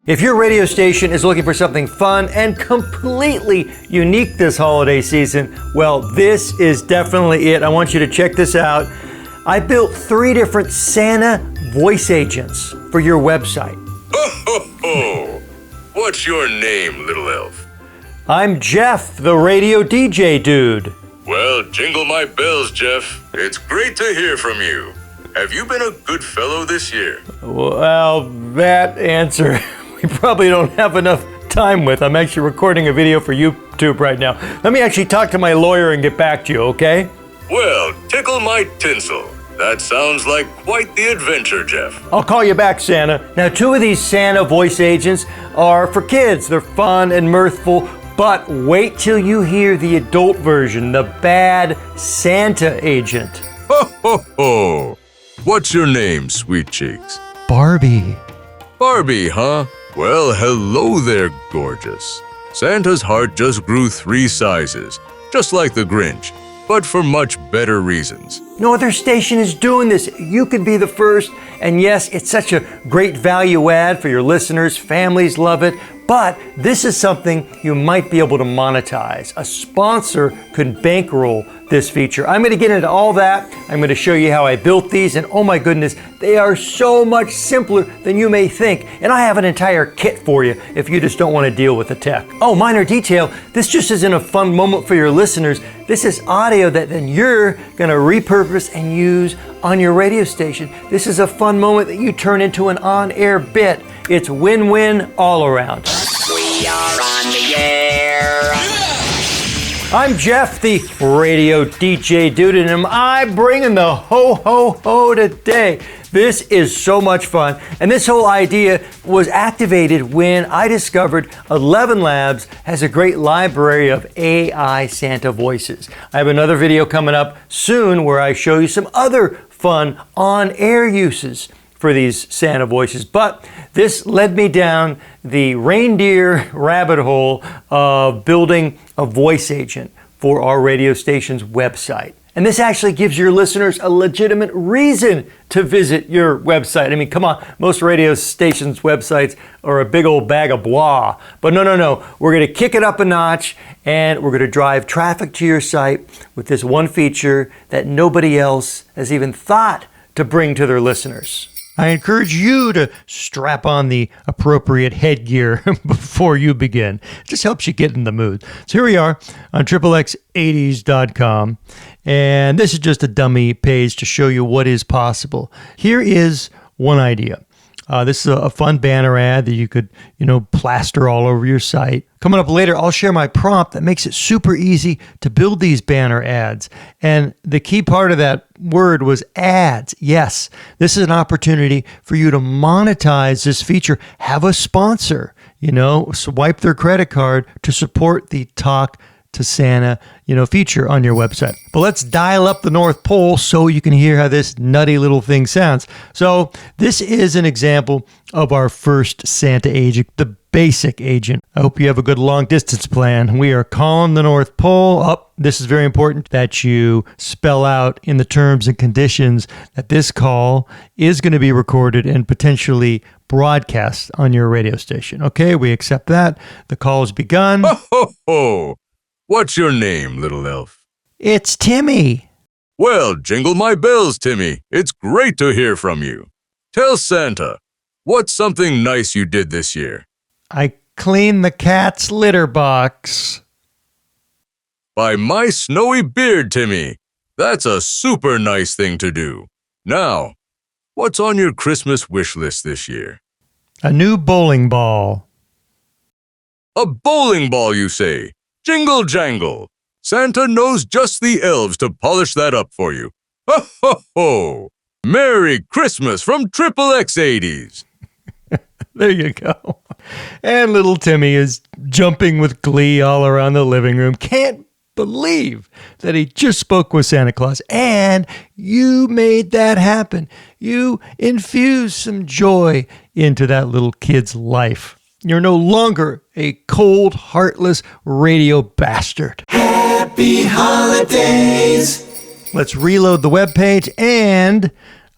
If your radio station is looking for something fun and completely unique this holiday season, well, this is definitely it. I want you to check this out. I built 3 different Santa voice agents for your website. Ho, ho, ho! What's your name, little elf? I'm Jeff, the radio DJ dude. Well, jingle my bells, Jeff. It's great to hear from you. Have you been a good fellow this year? Well, that answer we probably don't have enough time with. I'm actually recording a video for YouTube right now. Let me actually talk to my lawyer and get back to you, okay? Well, tickle my tinsel. That sounds like quite the adventure, Jeff. I'll call you back, Santa. Now, 2 of these Santa voice agents are for kids. They're fun and mirthful, but wait till you hear the adult version, the bad Santa agent. Ho, ho, ho! What's your name, sweet cheeks? Barbie. Barbie, huh? Well, hello there, gorgeous. Santa's heart just grew 3 sizes, just like the Grinch, but for much better reasons. No other station is doing this. You could be the first. And yes, it's such a great value add for your listeners. Families love it. But this is something you might be able to monetize. A sponsor could bankroll this feature. I'm going to get into all that. I'm going to show you how I built these. And oh my goodness, they are so much simpler than you may think. And I have an entire kit for you if you just don't want to deal with the tech. Oh, minor detail. This just isn't a fun moment for your listeners. This is audio that then you're going to repurpose and use on your radio station. This is a fun moment that you turn into an on-air bit. It's win-win all around. We are on the air. I'm Jeff, the radio DJ dude, and am I bringing the ho-ho-ho today? This is so much fun, and this whole idea was activated when I discovered ElevenLabs has a great library of AI Santa voices. I have another video coming up soon where I show you some other fun on-air uses for these Santa voices, but this led me down the reindeer rabbit hole of building a voice agent for our radio station's website. And this actually gives your listeners a legitimate reason to visit your website. I mean, come on, most radio stations' websites are a big old bag of blah. But no, we're gonna kick it up a notch and we're gonna drive traffic to your site with this one feature that nobody else has even thought to bring to their listeners. I encourage you to strap on the appropriate headgear before you begin. It just helps you get in the mood. So here we are on XXX80s.com, and this is just a dummy page to show you what is possible. Here is one idea. This is a fun banner ad that you could, plaster all over your site. Coming up later, I'll share my prompt that makes it super easy to build these banner ads. And the key part of that word was ads. Yes, this is an opportunity for you to monetize this feature. Have a sponsor, swipe their credit card to support the Talk to Santa, feature on your website. But let's dial up the North Pole so you can hear how this nutty little thing sounds. So this is an example of our first Santa agent, the basic agent. I hope you have a good long distance plan. We are calling the North Pole up. This is very important that you spell out in the terms and conditions that this call is going to be recorded and potentially broadcast on your radio station. Okay, we accept that. The call has begun. Ho, ho, ho! What's your name, little elf? It's Timmy. Well, jingle my bells, Timmy. It's great to hear from you. Tell Santa, what's something nice you did this year? I cleaned the cat's litter box. By my snowy beard, Timmy. That's a super nice thing to do. Now, what's on your Christmas wish list this year? A new bowling ball. A bowling ball, you say? Jingle jangle. Santa knows just the elves to polish that up for you. Ho, ho, ho! Merry Christmas from XXX80s. There you go. And little Timmy is jumping with glee all around the living room. Can't believe that he just spoke with Santa Claus. And you made that happen. You infused some joy into that little kid's life. You're no longer a cold, heartless radio bastard. Happy holidays. Let's reload the webpage, and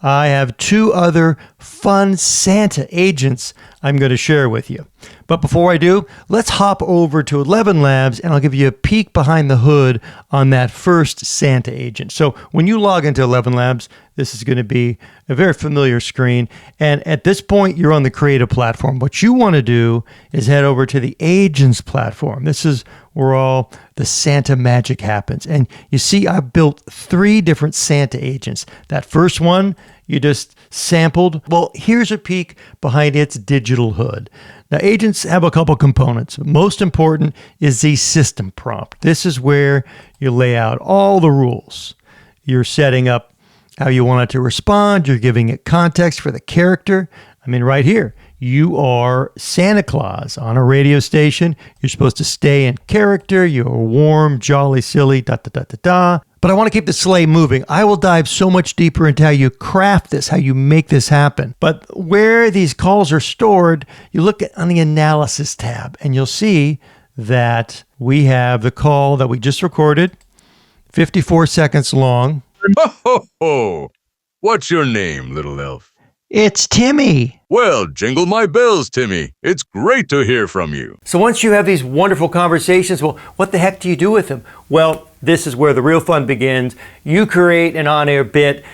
I have 2 other fun Santa agents I'm going to share with you. But before I do, let's hop over to ElevenLabs and I'll give you a peek behind the hood on that first Santa agent. So when you log into ElevenLabs, this is going to be a very familiar screen. And at this point, you're on the creative platform. What you want to do is head over to the agents platform. This is where all the Santa magic happens. And you see, I've built 3 different Santa agents. That first one you just sampled. Well, here's a peek behind its digital hood. Now, agents have a couple components. Most important is the system prompt. This is where you lay out all the rules. You're setting up how you want it to respond. You're giving it context for the character. I mean, right here, you are Santa Claus on a radio station. You're supposed to stay in character. You're warm, jolly, silly, da-da-da-da-da. But I want to keep the sleigh moving. I will dive so much deeper into how you craft this, how you make this happen. But where these calls are stored, you look at on the analysis tab and you'll see that we have the call that we just recorded, 54 seconds long. Ho, ho, ho! What's your name, little elf? It's Timmy. Well, jingle my bells, Timmy. It's great to hear from you. So once you have these wonderful conversations, well, what the heck do you do with them? Well, this is where the real fun begins. You create an on-air bit.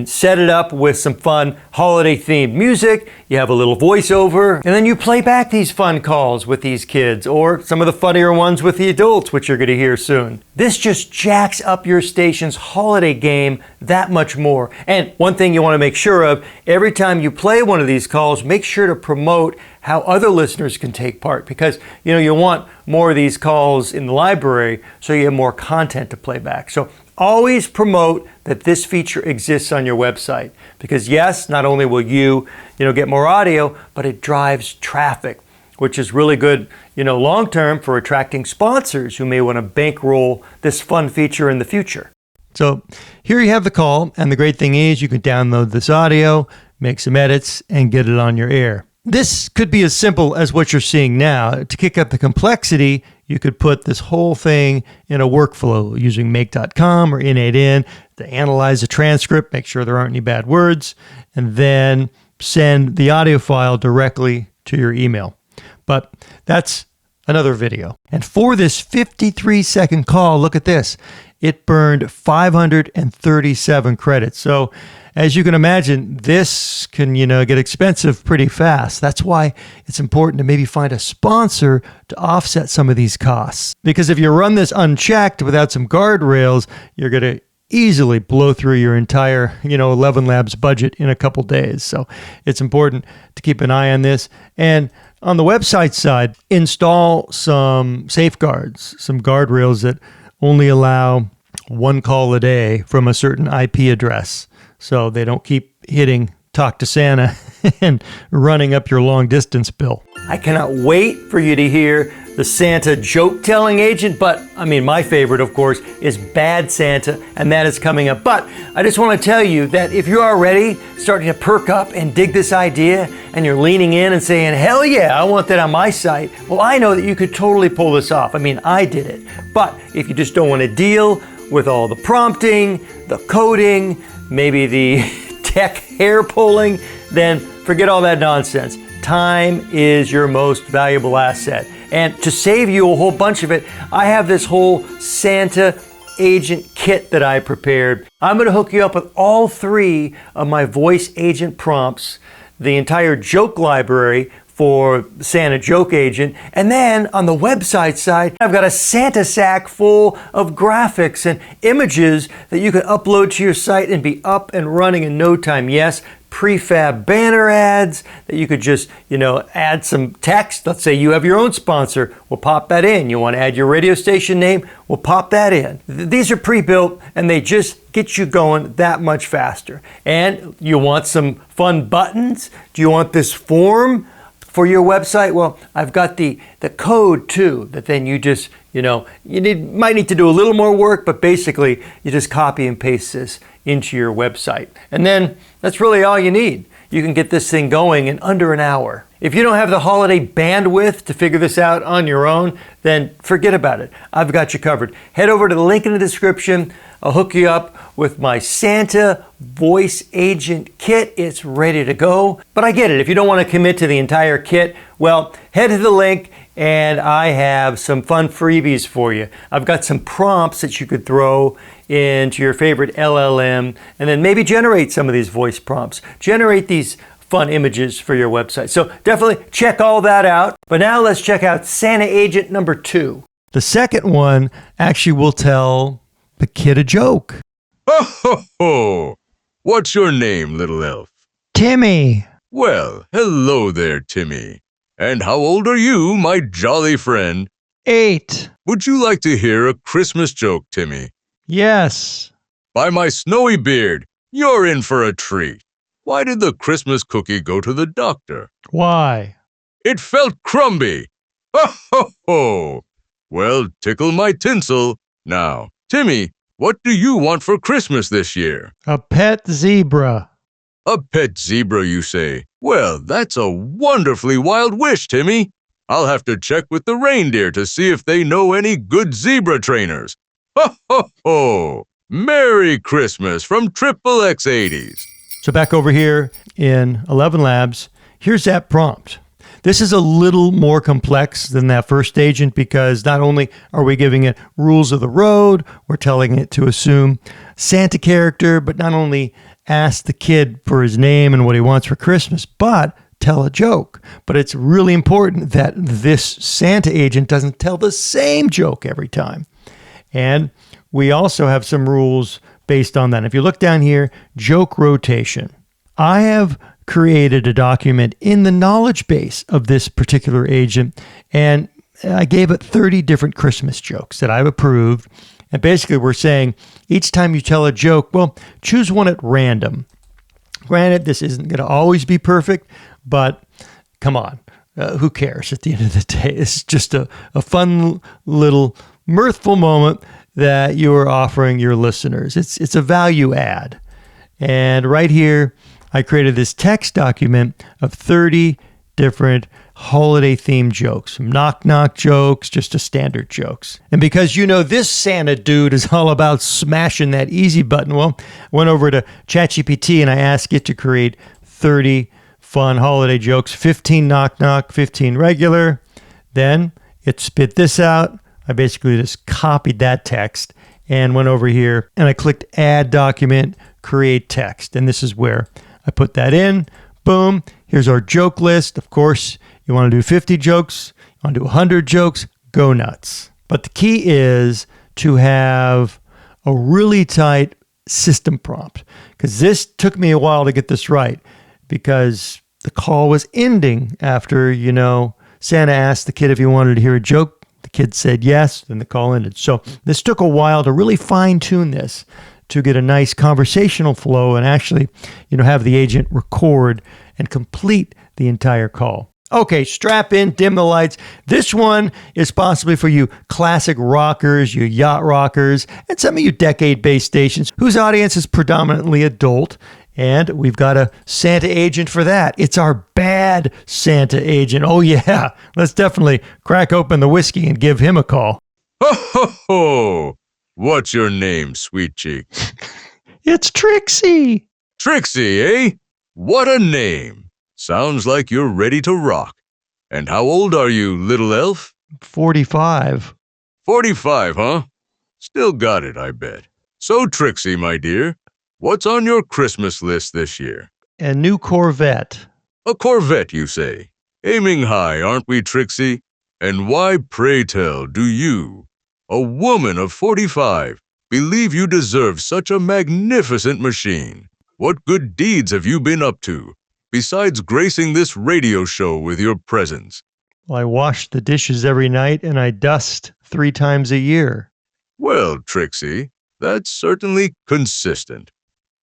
Set it up with some fun holiday-themed music. You have a little voiceover, and then you play back these fun calls with these kids, or some of the funnier ones with the adults, which you're going to hear soon. This just jacks up your station's holiday game that much more. And one thing you want to make sure of, every time you play one of these calls, make sure to promote how other listeners can take part, because you want more of these calls in the library so you have more content to play back. So always promote that this feature exists on your website, because yes, not only will you get more audio, but it drives traffic, which is really good long term for attracting sponsors who may want to bankroll this fun feature in the future. So here you have the call, and the great thing is you can download this audio, make some edits, and get it on your air. This could be as simple as what you're seeing now. To kick up the complexity, you could put this whole thing in a workflow using make.com or in8in to analyze the transcript, make sure there aren't any bad words, and then send the audio file directly to your email. But that's another video. And for this 53-second call, look at this. It burned 537 credits. So as you can imagine, this can, get expensive pretty fast. That's why it's important to maybe find a sponsor to offset some of these costs. Because if you run this unchecked without some guardrails, you're going to easily blow through your entire, ElevenLabs budget in a couple days. So it's important to keep an eye on this. And on the website side, install some safeguards, some guardrails that only allow 1 call a day from a certain IP address, so they don't keep hitting Talk to Santa and running up your long distance bill. I cannot wait for you to hear the Santa joke telling agent, but my favorite, of course, is Bad Santa, and that is coming up. But I just want to tell you that if you're already starting to perk up and dig this idea, and you're leaning in and saying, hell yeah, I want that on my site, well, I know that you could totally pull this off. I did it. But if you just don't want to deal with all the prompting, the coding, maybe the tech hair pulling, then forget all that nonsense. Time is your most valuable asset. And to save you a whole bunch of it, I have this whole Santa agent kit that I prepared. I'm going to hook you up with all 3 of my voice agent prompts, the entire joke library for Santa Joke Agent. And then on the website side, I've got a Santa sack full of graphics and images that you can upload to your site and be up and running in no time. Yes, prefab banner ads that you could just, add some text. Let's say you have your own sponsor. We'll pop that in. You want to add your radio station name? We'll pop that in. These are pre-built and they just get you going that much faster. And you want some fun buttons? Do you want this form for your website? Well, I've got the code too, that then you just, might need to do a little more work, but basically you just copy and paste this into your website. And then that's really all you need. You can get this thing going in under an hour. If you don't have the holiday bandwidth to figure this out on your own, then forget about it. I've got you covered. Head over to the link in the description. I'll hook you up with my Santa voice agent kit. It's ready to go. But I get it. If you don't want to commit to the entire kit, well, head to the link and I have some fun freebies for you. I've got some prompts that you could throw into your favorite LLM and then maybe generate some of these voice prompts. Generate these fun images for your website. So definitely check all that out. But now let's check out Santa Agent number 2. The second one actually will tell the kid a joke. Ho, ho, ho! What's your name, little elf? Timmy. Well, hello there, Timmy. And how old are you, my jolly friend? 8. Would you like to hear a Christmas joke, Timmy? Yes. By my snowy beard, you're in for a treat. Why did the Christmas cookie go to the doctor? Why? It felt crumby. Ho, ho, ho! Well, tickle my tinsel. Now, Timmy, what do you want for Christmas this year? A pet zebra. A pet zebra, you say? Well, that's a wonderfully wild wish, Timmy. I'll have to check with the reindeer to see if they know any good zebra trainers. Ho, ho, ho! Merry Christmas from Triple X 80s. So back over here in ElevenLabs, here's that prompt. This is a little more complex than that first agent because not only are we giving it rules of the road, we're telling it to assume Santa character, but not only ask the kid for his name and what he wants for Christmas, but tell a joke. But it's really important that this Santa agent doesn't tell the same joke every time. And we also have some rules based on that. If you look down here, joke rotation. I have created a document in the knowledge base of this particular agent, and I gave it 30 different Christmas jokes that I've approved. And basically we're saying each time you tell a joke, well, choose one at random. Granted, this isn't going to always be perfect, but come on, who cares at the end of the day? It's just a fun little mirthful moment that you are offering your listeners. It's a value add. And right here, I created this text document of 30 different holiday-themed jokes. Some knock-knock jokes, just a standard jokes. And because you know this Santa dude is all about smashing that easy button, well, I went over to ChatGPT and I asked it to create 30 fun holiday jokes, 15 knock-knock, 15 regular. Then it spit this out. I basically just copied that text and went over here and I clicked Add Document, Create Text. And this is where I put that in. Boom. Here's our joke list. Of course, you want to do 50 jokes, you want to do 100 jokes, go nuts. But the key is to have a really tight system prompt because this took me a while to get this right because the call was ending after, Santa asked the kid if he wanted to hear a joke. The kid said yes, then the call ended. So this took a while to really fine tune this to get a nice conversational flow and actually, have the agent record and complete the entire call. Okay, strap in, dim the lights. This one is possibly for you classic rockers, you yacht rockers, and some of you decade-based stations whose audience is predominantly adult. And we've got a Santa agent for that. It's our bad Santa agent. Oh yeah, let's definitely crack open the whiskey and give him a call. Ho, ho, ho! What's your name, sweet cheek? It's Trixie. Trixie, eh? What a name. Sounds like you're ready to rock. And how old are you, little elf? 45. 45, huh? Still got it, I bet. So, Trixie, my dear, what's on your Christmas list this year? A new Corvette. A Corvette, you say? Aiming high, aren't we, Trixie? And why, pray tell, do you, a woman of 45, believe you deserve such a magnificent machine? What good deeds have you been up to, besides gracing this radio show with your presence? Well, I wash the dishes every night and I dust 3 times a year. Well, Trixie, that's certainly consistent.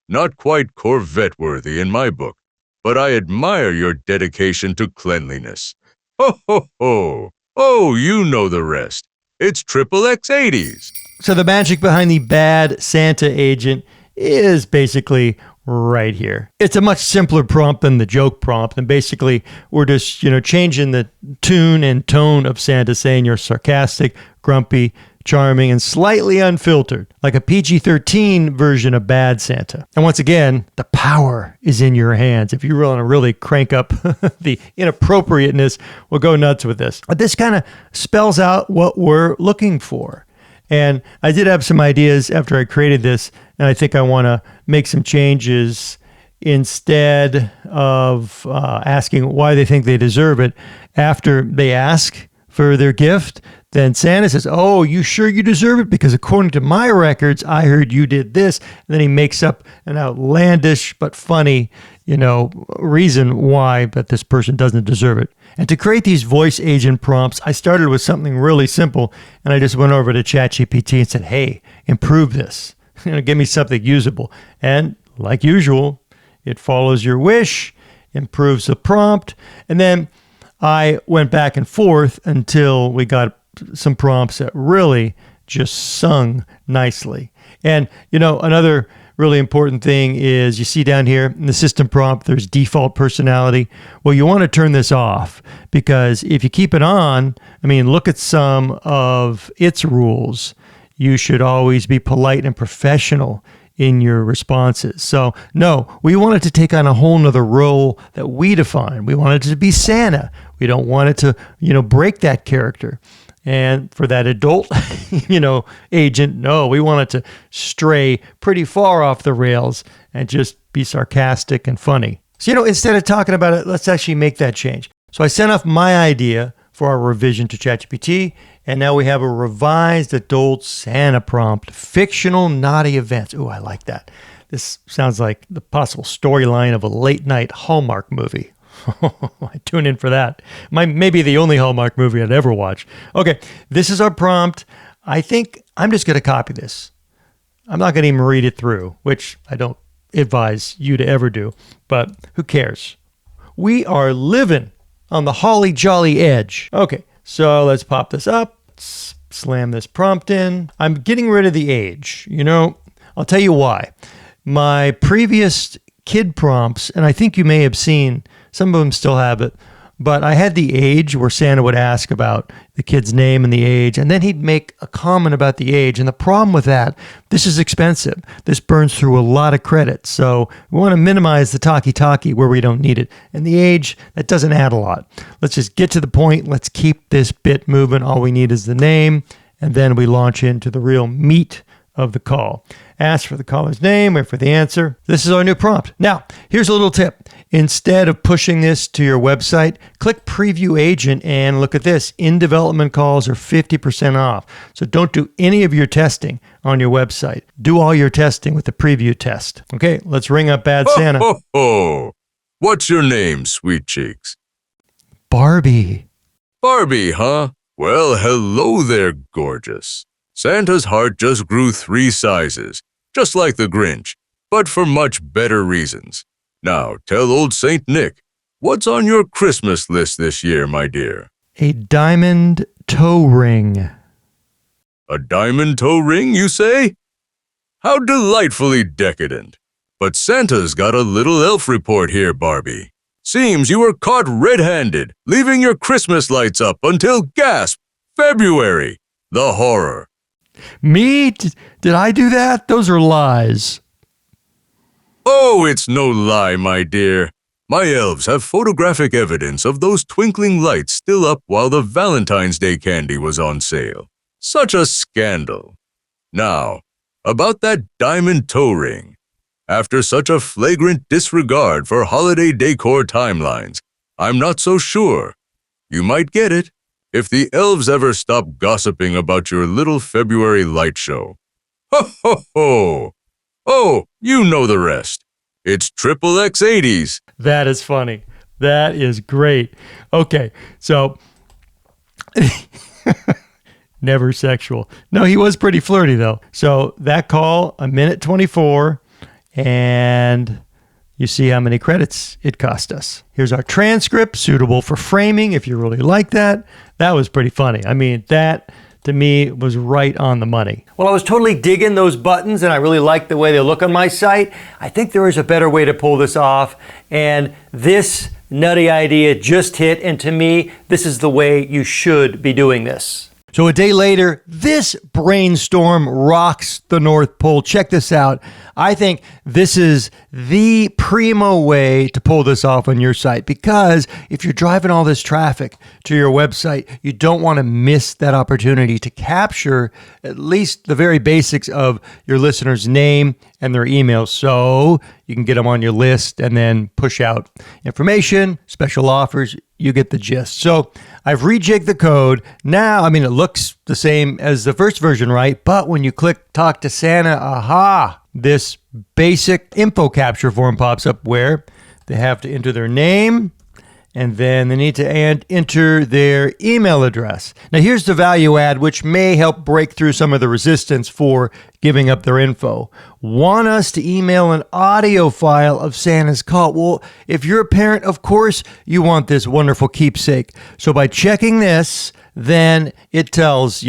Not quite Corvette-worthy in my book, but I admire your dedication to cleanliness. Ho, ho, ho! Oh, you know the rest. It's Triple X 80s. So the magic behind the bad Santa agent is basically right here. It's a much simpler prompt than the joke prompt. And basically, we're just, changing the tune and tone of Santa, saying you're sarcastic, grumpy, charming, and slightly unfiltered, like a PG-13 version of Bad Santa. And once again, the power is in your hands. If you want to really crank up the inappropriateness, we'll go nuts with this. But this kind of spells out what we're looking for. And I did have some ideas after I created this, and I think I want to make some changes. Instead of asking why they think they deserve it, after they ask for their gift, then Santa says, "Oh, you sure you deserve it? Because according to my records, I heard you did this." And then he makes up an outlandish but funny, reason why that this person doesn't deserve it. And to create these voice agent prompts, I started with something really simple, and I just went over to ChatGPT and said, "Hey, improve this. Give me something usable." And like usual, it follows your wish, improves the prompt, and then I went back and forth until we got some prompts that really just sung nicely. And, another really important thing is you see down here in the system prompt, there's default personality. Well, you want to turn this off because if you keep it on, look at some of its rules. You should always be polite and professional in your responses. So no, we want it to take on a whole nother role that we define. We want it to be Santa. We don't want it to, break that character. And for that adult, agent, no, we want it to stray pretty far off the rails and just be sarcastic and funny. So, instead of talking about it, let's actually make that change. So I sent off my idea for our revision to ChatGPT, and now we have a revised adult Santa prompt, fictional naughty events. Ooh, I like that. This sounds like the possible storyline of a late-night Hallmark movie. I tune in for that. Maybe the only Hallmark movie I'd ever watch. Okay, this is our prompt. I think I'm just going to copy this. I'm not going to even read it through, which I don't advise you to ever do, but who cares? We are living on the holly jolly edge. Okay, so let's pop this up, slam this prompt in. I'm getting rid of the age. I'll tell you why. My previous kid prompts, and I think you may have seen, some of them still have it, but I had the age where Santa would ask about the kid's name and the age, and then he'd make a comment about the age. And the problem with that, this is expensive. This burns through a lot of credits. So we want to minimize the talkie-talkie where we don't need it. And the age, that doesn't add a lot. Let's just get to the point. Let's keep this bit moving. All we need is the name, and then we launch into the real meat of the call. Ask for the caller's name, wait for the answer. This is our new prompt. Now, here's a little tip. Instead of pushing this to your website, click Preview Agent and look at this. In development calls are 50% off. So don't do any of your testing on your website. Do all your testing with the preview test. Okay, let's ring up Bad Santa. Ho, ho, ho. What's your name, sweet cheeks? Barbie. Barbie, huh? Well, hello there, gorgeous. Santa's heart just grew 3 sizes, just like the Grinch, but for much better reasons. Now, tell old Saint Nick, what's on your Christmas list this year, my dear? A diamond toe ring. A diamond toe ring, you say? How delightfully decadent. But Santa's got a little elf report here, Barbie. Seems you were caught red-handed, leaving your Christmas lights up until, gasp, February. The horror. Me? Did I do that? Those are lies. Oh, it's no lie, my dear. My elves have photographic evidence of those twinkling lights still up while the Valentine's Day candy was on sale. Such a scandal. Now, about that diamond toe ring. After such a flagrant disregard for holiday decor timelines, I'm not so sure. You might get it if the elves ever stop gossiping about your little February light show. Ho, ho, ho! Oh, you know the rest. It's triple X80s. That is funny. That is great. Okay, so never sexual. No, he was pretty flirty though. So that call, 1:24, and you see how many credits it cost us. Here's our transcript, suitable for framing if you really like that. That was pretty funny. I mean, that to me was right on the money. Well, I was totally digging those buttons and I really like the way they look on my site. I think there is a better way to pull this off, and this nutty idea just hit, and to me, this is the way you should be doing this. So a day later, this brainstorm rocks the North Pole. Check this out. I think this is the primo way to pull this off on your site, because if you're driving all this traffic to your website, you don't want to miss that opportunity to capture at least the very basics of your listener's name and their email, so you can get them on your list and then push out information, special offers. You get the gist. So I've rejigged the code. Now, it looks the same as the first version, right? But when you click Talk to Santa, this basic info capture form pops up where they have to enter their name, and then they need to enter their email address. Now, here's the value add, which may help break through some of the resistance for giving up their info. Want us to email an audio file of Santa's call? Well, if you're a parent, of course you want this wonderful keepsake. So by checking this, then it tells,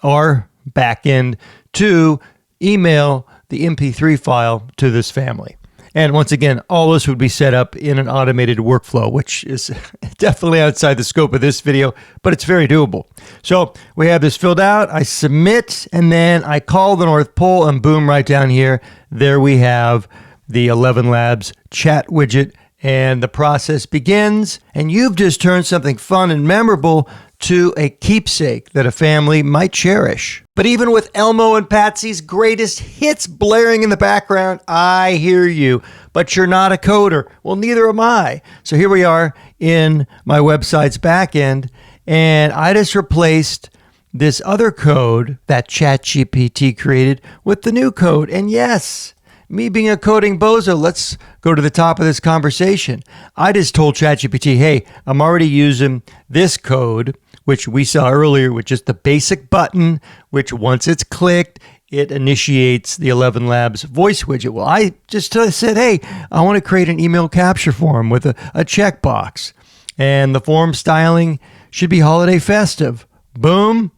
our backend to email the MP3 file to this family. And once again, all this would be set up in an automated workflow, which is definitely outside the scope of this video, but it's very doable. So we have this filled out, I submit, and then I call the North Pole, and boom, right down here, there we have the ElevenLabs chat widget, and the process begins. And you've just turned something fun and memorable to a keepsake that a family might cherish. But even with Elmo and Patsy's greatest hits blaring in the background, I hear you, but you're not a coder. Well, neither am I. So here we are in my website's backend, and I just replaced this other code that ChatGPT created with the new code. And yes, me being a coding bozo, let's go to the top of this conversation. I just told ChatGPT, hey, I'm already using this code, which we saw earlier with just the basic button, which once it's clicked, it initiates the ElevenLabs voice widget. Well, I just said, hey, I want to create an email capture form with a checkbox. And the form styling should be holiday festive. Boom.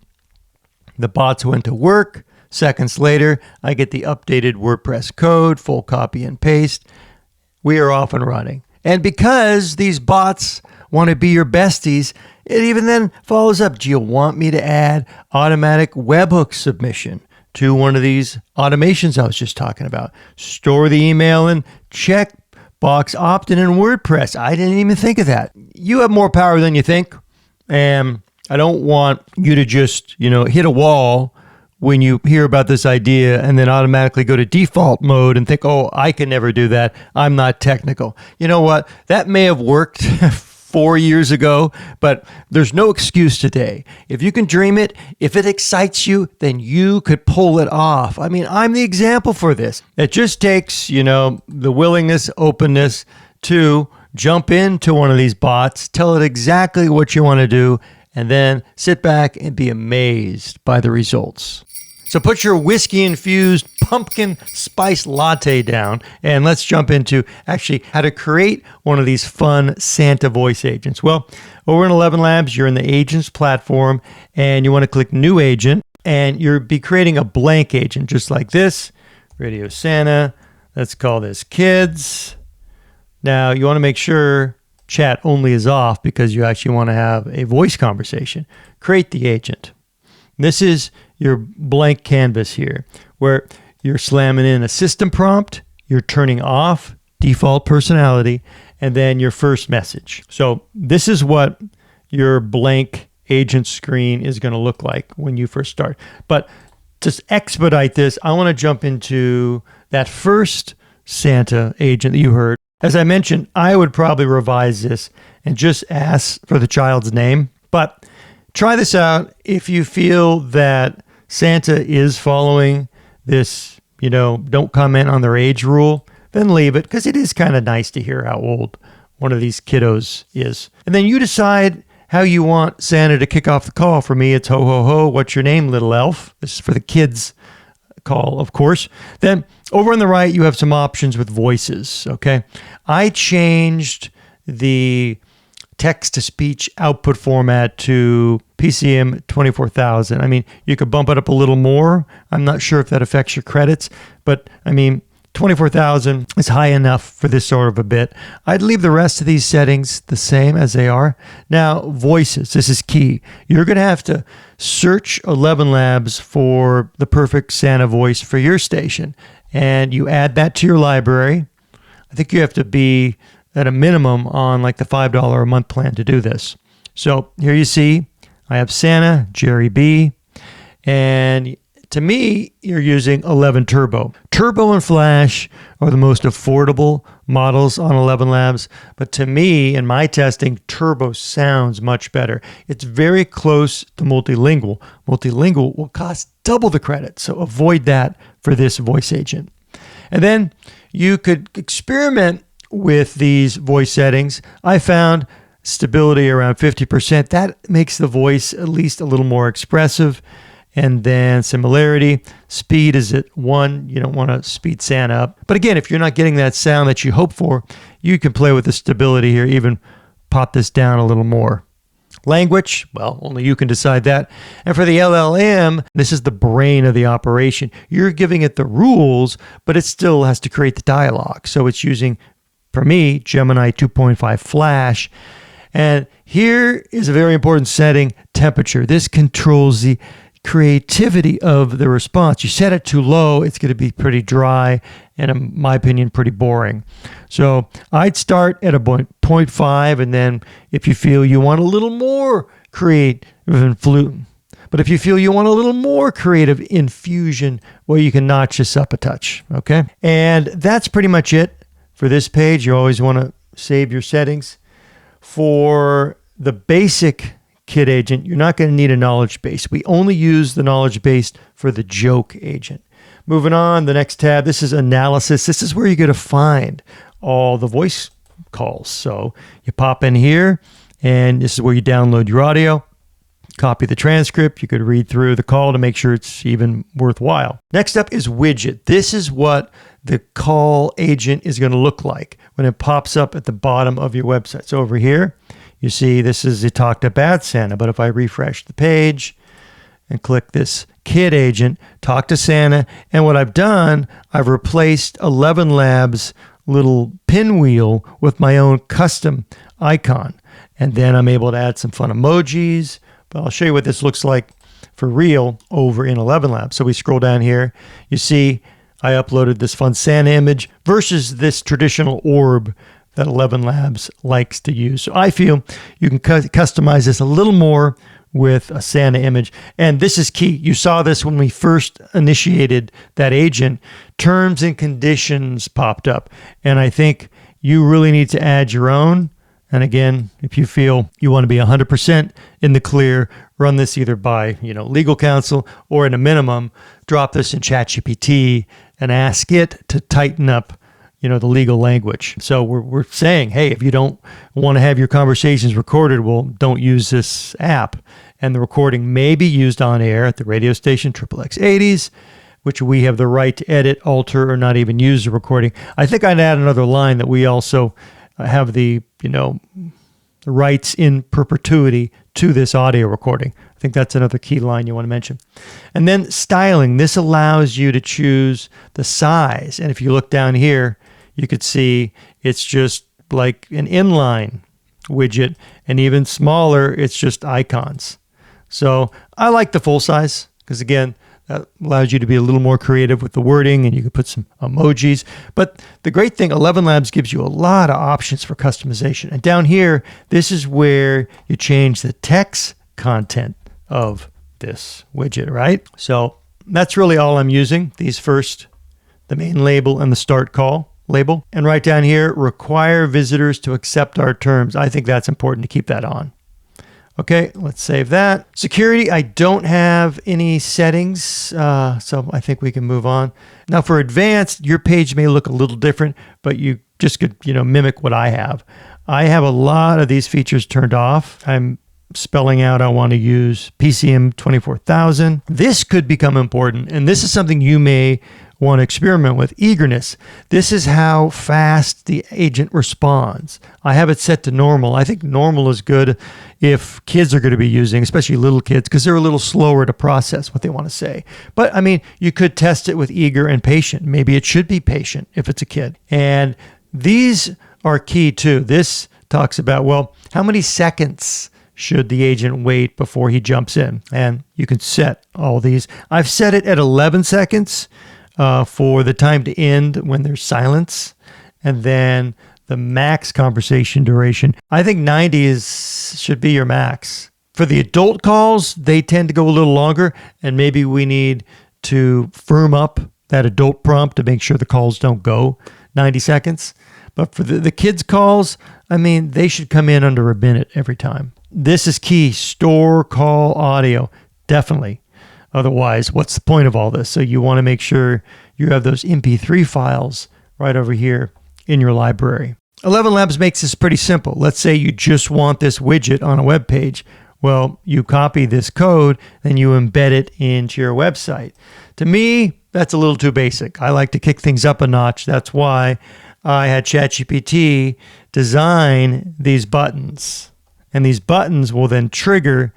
The bots went to work. Seconds later, I get the updated WordPress code, full copy and paste. We are off and running. And because these bots want to be your besties, it even then follows up. Do you want me to add automatic webhook submission to one of these automations I was just talking about? Store the email in checkbox opt-in in WordPress. I didn't even think of that. You have more power than you think. And I don't want you to just, hit a wall when you hear about this idea and then automatically go to default mode and think, oh, I can never do that. I'm not technical. You know what? That may have worked 4 years ago, but there's no excuse today. If you can dream it, if it excites you, then you could pull it off. I'm the example for this. It just takes, the willingness, openness to jump into one of these bots, tell it exactly what you want to do, and then sit back and be amazed by the results. So put your whiskey-infused pumpkin spice latte down, and let's jump into actually how to create one of these fun Santa voice agents. Well, over in ElevenLabs, you're in the Agents platform, and you want to click New Agent, and you'll be creating a blank agent just like this. Radio Santa. Let's call this Kids. Now, you want to make sure chat only is off because you actually want to have a voice conversation. Create the agent. This is your blank canvas here where you're slamming in a system prompt, you're turning off default personality, and then your first message. So this is what your blank agent screen is going to look like when you first start. But to expedite this, I want to jump into that first Santa agent that you heard. As I mentioned, I would probably revise this and just ask for the child's name. But try this out. If you feel that Santa is following this, don't comment on their age rule, then leave it, because it is kind of nice to hear how old one of these kiddos is. And then you decide how you want Santa to kick off the call. For me, it's ho, ho, ho. What's your name, little elf? This is for the kids call, of course. Then over on the right, you have some options with voices, okay? I changed the text-to-speech output format to PCM 24,000. You could bump it up a little more. I'm not sure if that affects your credits, but 24,000 is high enough for this sort of a bit. I'd leave the rest of these settings the same as they are. Now, voices, this is key. You're going to have to search ElevenLabs for the perfect Santa voice for your station, and you add that to your library. I think you have to be at a minimum on like the $5 a month plan to do this. So here you see, I have Santa, Jerry B, and to me, you're using 11 Turbo. Turbo and Flash are the most affordable models on ElevenLabs, but to me, in my testing, Turbo sounds much better. It's very close to multilingual. Multilingual will cost double the credit, so avoid that for this voice agent. And then you could experiment with these voice settings. I found stability around 50%. That makes the voice at least a little more expressive. And then similarity, speed is at 1. You don't want to speed Santa up. But again, if you're not getting that sound that you hope for, you can play with the stability here, even pop this down a little more. Language, well, only you can decide that. And for the LLM, this is the brain of the operation. You're giving it the rules, but it still has to create the dialogue. So it's using, for me, Gemini 2.5 Flash. And here is a very important setting, temperature. This controls the creativity of the response. You set it too low, it's going to be pretty dry and, in my opinion, pretty boring. So I'd start at a 0.5, and then if you feel you want a little more creative infusion, well, you can notch this up a touch, okay? And that's pretty much it for this page. You always want to save your settings. For the basic Kit agent, you're not going to need a knowledge base. We only use the knowledge base for the joke agent. Moving on, the next tab, this is analysis. This is where you're going to find all the voice calls. So you pop in here, and this is where you download your audio, copy the transcript. You could read through the call to make sure it's even worthwhile. Next up is widget. This is what the call agent is going to look like when it pops up at the bottom of your website. So over here, you see, this is the Talk to Bad Santa, but if I refresh the page and click this Kit agent, Talk to Santa, and what I've done, I've replaced ElevenLabs' little pinwheel with my own custom icon. And then I'm able to add some fun emojis, but I'll show you what this looks like for real over in ElevenLabs. So we scroll down here, you see I uploaded this fun Santa image versus this traditional orb that ElevenLabs likes to use. So I feel you can customize this a little more with a Santa image. And this is key. You saw this when we first initiated that agent. Terms and conditions popped up. And I think you really need to add your own. And again, if you feel you want to be 100% in the clear, run this either by legal counsel or at a minimum, drop this in ChatGPT and ask it to tighten up the legal language. So we're saying, hey, if you don't want to have your conversations recorded, well, don't use this app. And the recording may be used on air at the radio station XXX80s, which we have the right to edit, alter, or not even use the recording. I think I'd add another line that we also have the rights in perpetuity to this audio recording. I think that's another key line you want to mention. And then styling. This allows you to choose the size. And if you look down here, you could see it's just like an inline widget, and even smaller, it's just icons. So I like the full size because, again, that allows you to be a little more creative with the wording, and you can put some emojis. But the great thing, ElevenLabs gives you a lot of options for customization. And down here, this is where you change the text content of this widget, right? So that's really all I'm using. These first, the main label and the start call label. And right down here, require visitors to accept our terms. I think that's important to keep that on. Okay, let's save that. Security, I don't have any settings, so I think we can move on. Now for advanced, your page may look a little different, but you just could, mimic what I have. I have a lot of these features turned off. I'm spelling out I want to use PCM 24000. This could become important, and this is something you may want to experiment with. Eagerness. This is how fast the agent responds. I have it set to normal. I think normal is good if kids are going to be using, especially little kids, because they're a little slower to process what they want to say. But I mean, you could test it with eager and patient. Maybe it should be patient if it's a kid. And these are key too. This talks about, well, how many seconds should the agent wait before he jumps in? And you can set all these. I've set it at 11 seconds for the time to end when there's silence, and then the max conversation duration. I think 90 should be your max. For the adult calls, they tend to go a little longer, and maybe we need to firm up that adult prompt to make sure the calls don't go 90 seconds. But for the kids' calls, I mean, they should come in under a minute every time. This is key. Store call audio. Definitely. Otherwise, what's the point of all this? So you want to make sure you have those MP3 files right over here in your library. ElevenLabs makes this pretty simple. Let's say you just want this widget on a web page. Well, you copy this code, then you embed it into your website. To me, that's a little too basic. I like to kick things up a notch. That's why I had ChatGPT design these buttons. And these buttons will then trigger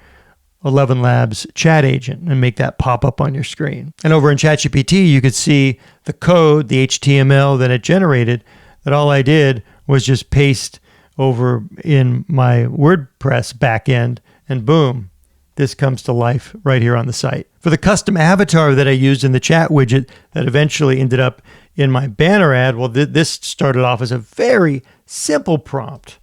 ElevenLabs chat agent and make that pop up on your screen. And over in ChatGPT, you could see the code, the HTML that it generated, that all I did was just paste over in my WordPress backend, and boom, this comes to life right here on the site. For the custom avatar that I used in the chat widget that eventually ended up in my banner ad, well, this started off as a very simple prompt,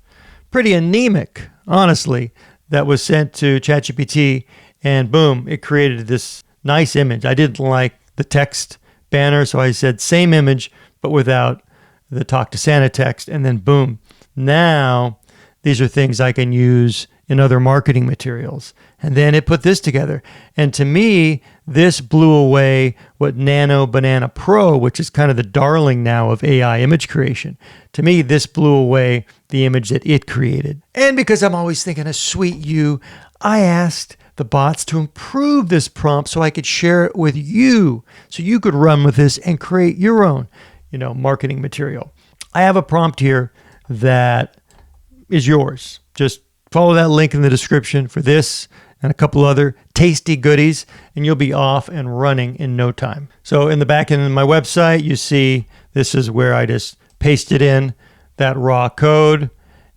pretty anemic, honestly, that was sent to ChatGPT, and boom, it created this nice image. I didn't like the text banner, so I said same image, but without the Talk to Santa text, and then boom. Now, these are things I can use in other marketing materials. And then it put this together. And to me, this blew away what Nano Banana Pro, which is kind of the darling now of AI image creation. To me, this blew away the image that it created. And because I'm always thinking of sweet you, I asked the bots to improve this prompt so I could share it with you, so you could run with this and create your own, marketing material. I have a prompt here that is yours. Just follow that link in the description for this and a couple other tasty goodies, and you'll be off and running in no time. So in the back end of my website, you see this is where I just pasted in that raw code,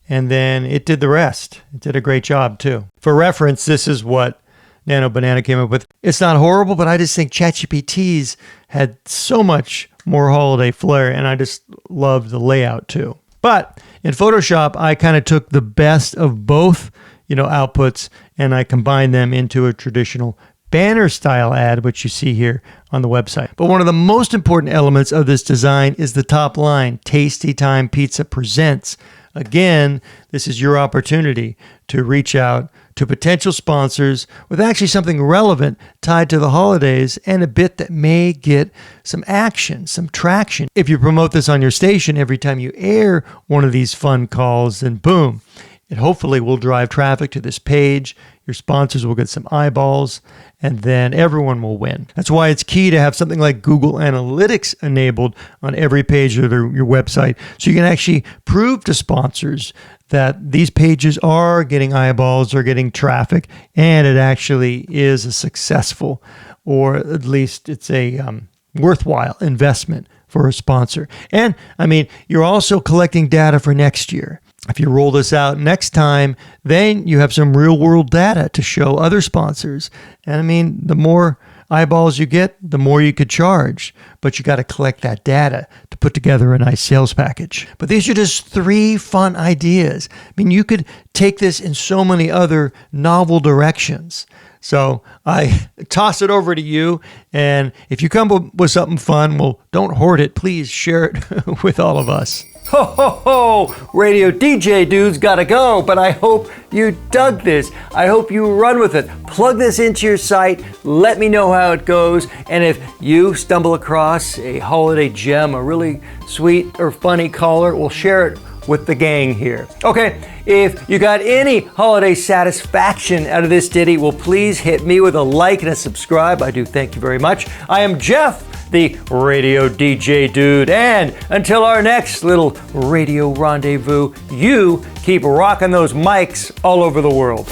and then it did the rest. It did a great job too. For reference, this is what Nano Banana came up with. It's not horrible, but I just think ChatGPT's had so much more holiday flair, and I just love the layout too. But in Photoshop, I kind of took the best of both, outputs, and I combined them into a traditional banner style ad, which you see here on the website. But one of the most important elements of this design is the top line, Tasty Time Pizza Presents. Again, this is your opportunity to reach out to potential sponsors with actually something relevant tied to the holidays and a bit that may get some action, some traction. If you promote this on your station every time you air one of these fun calls, then boom, it hopefully will drive traffic to this page. Your sponsors will get some eyeballs, and then everyone will win. That's why it's key to have something like Google Analytics enabled on every page of your website, so you can actually prove to sponsors that these pages are getting eyeballs or getting traffic, and it actually is a successful, or at least it's a worthwhile investment for a sponsor. And you're also collecting data for next year. If you roll this out next time, then you have some real world data to show other sponsors. And the more eyeballs you get, the more you could charge. But you got to collect that data to put together a nice sales package. But these are just 3 fun ideas. You could take this in so many other novel directions. So I toss it over to you. And if you come up with something fun, well, don't hoard it. Please share it with all of us. Ho, ho, ho! Radio DJ dudes gotta go, but I hope you dug this. I hope you run with it. Plug this into your site. Let me know how it goes. And if you stumble across a holiday gem, a really sweet or funny caller, we'll share it with the gang here. Okay, if you got any holiday satisfaction out of this ditty, well, please hit me with a like and a subscribe. I do thank you very much. I am Jeff, the Radio DJ Dude, and until our next little radio rendezvous, you keep rocking those mics all over the world.